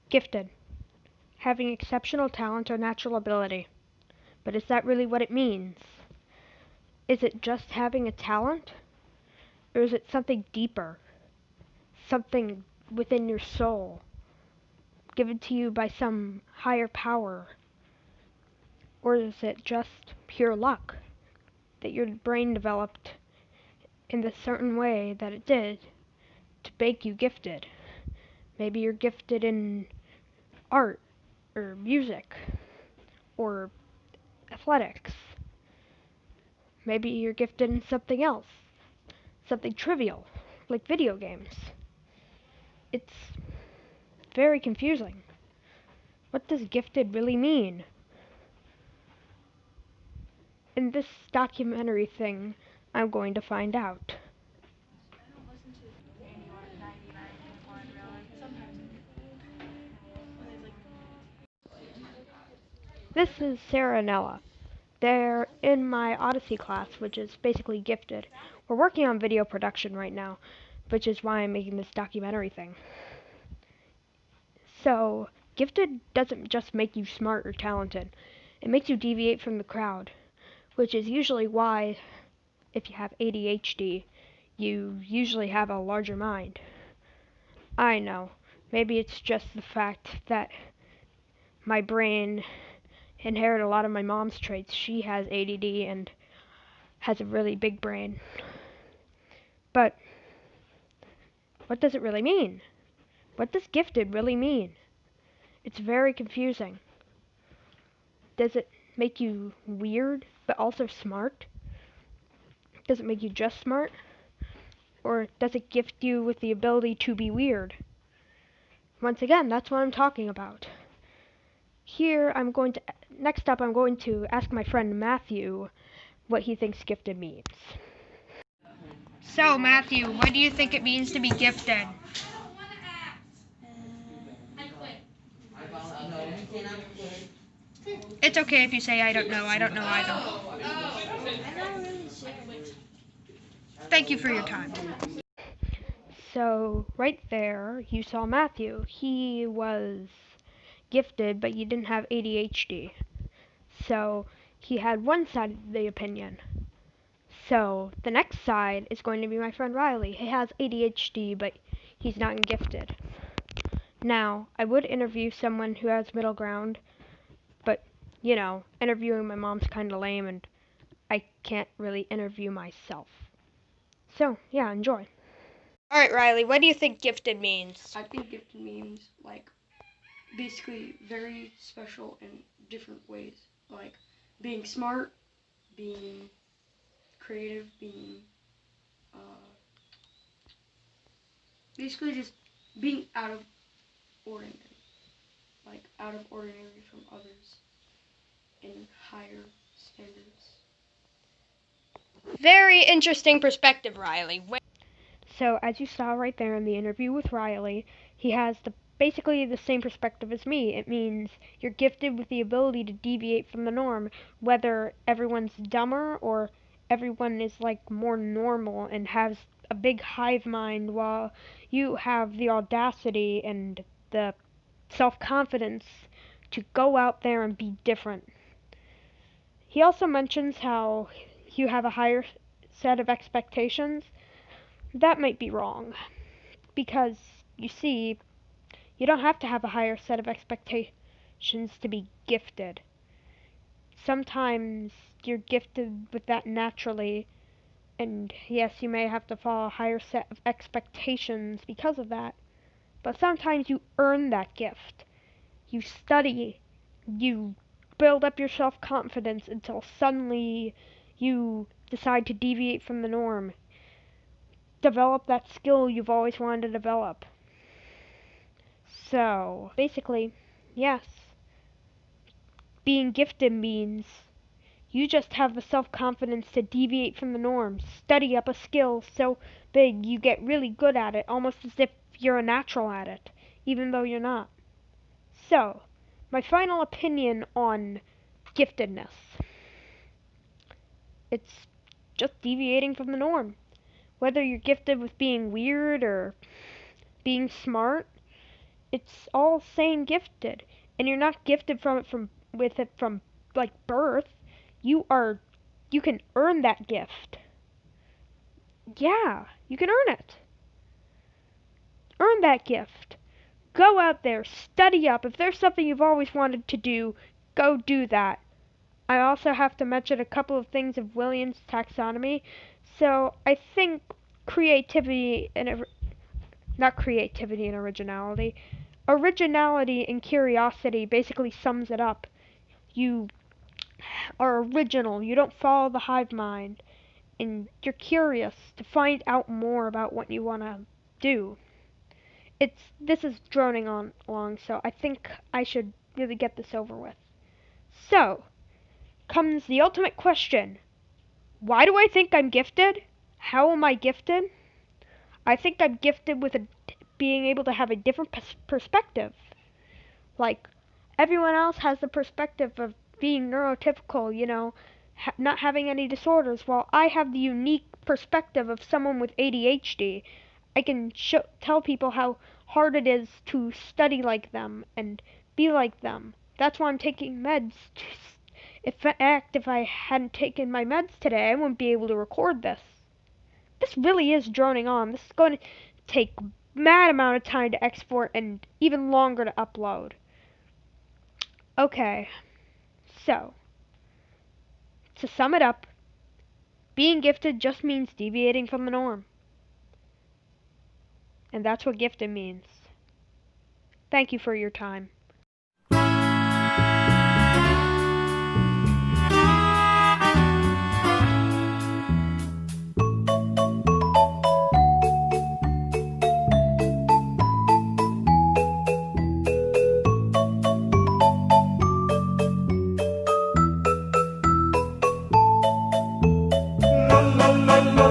Gifted. Having exceptional talent or natural ability. But is that really what it means? Is it just having a talent? Or is it something deeper? Something within your soul? Given to you by some higher power? Or is it just pure luck? That your brain developed in the certain way that it did to make you gifted? Maybe you're gifted in art, or music, or athletics. Maybe you're gifted in something else, something trivial, like video games. It's very confusing. What does gifted really mean? In this documentary thing, I'm going to find out. This is Sarah and Ella. They're in my Odyssey class, which is basically gifted. We're working on video production right now, which is why I'm making this documentary thing. So, gifted doesn't just make you smart or talented. It makes you deviate from the crowd, which is usually why, if you have ADHD, you usually have a larger mind. I know, maybe it's just the fact that my brain inherited a lot of my mom's traits. She has ADD and has a really big brain. But what does it really mean? What does gifted really mean? It's very confusing. Does it make you weird, but also smart? Does it make you just smart? Or does it gift you with the ability to be weird? Once again, that's what I'm talking about. Next up I'm going to ask my friend Matthew what he thinks gifted means. So Matthew, what do you think it means to be gifted? It's okay if you say I don't know either. Thank you for your time. So right there, you saw Matthew. He was gifted, but he didn't have ADHD. So he had one side of the opinion. So the next side is going to be my friend Riley. He has ADHD, but he's not gifted. Now, I would interview someone who has middle ground, but, interviewing my mom's kind of lame, and I can't really interview myself. So, yeah, enjoy. Alright, Riley, what do you think gifted means? I think gifted means, basically very special in different ways. Like, being smart, being creative, being, basically just being out of ordinary. Like, out of ordinary from others in higher standards. Very interesting perspective, Riley. So, as you saw right there in the interview with Riley, he has basically the same perspective as me. It means you're gifted with the ability to deviate from the norm, whether everyone's dumber or everyone is more normal and has a big hive mind, while you have the audacity and the self-confidence to go out there and be different. He also mentions how you have a higher set of expectations. That might be wrong, because, you see, you don't have to have a higher set of expectations to be gifted. Sometimes you're gifted with that naturally, and yes, you may have to follow a higher set of expectations because of that, but sometimes you earn that gift. You study, you build up your self-confidence until suddenly you decide to deviate from the norm. Develop that skill you've always wanted to develop. So, basically, yes, being gifted means you just have the self-confidence to deviate from the norm, study up a skill so big you get really good at it, almost as if you're a natural at it, even though you're not. So, my final opinion on giftedness. It's just deviating from the norm. Whether you're gifted with being weird or being smart, It's all saying gifted, and you're not gifted from like birth. You can earn that gift. Yeah, you can earn it. Earn that gift. Go out there, study up. If there's something you've always wanted to do, go do that. I also have to mention a couple of things of Williams' taxonomy. So I think creativity and not creativity and originality. Originality and curiosity basically sums it up. You are original. You don't follow the hive mind, and you're curious to find out more about what you want to do. This is droning on long, so I think I should really get this over with. So, comes the ultimate question. Why do I think I'm gifted? How am I gifted? I think I'm gifted with being able to have a different perspective. Like, everyone else has the perspective of being neurotypical, not having any disorders, while I have the unique perspective of someone with ADHD. I can tell people how hard it is to study like them and be like them. That's why I'm taking meds. If I hadn't taken my meds today, I wouldn't be able to record this. This really is droning on. This is going to take mad amount of time to export and even longer to upload. Okay, so, to sum it up, being gifted just means deviating from the norm. And that's what gifted means. Thank you for your time. La la la la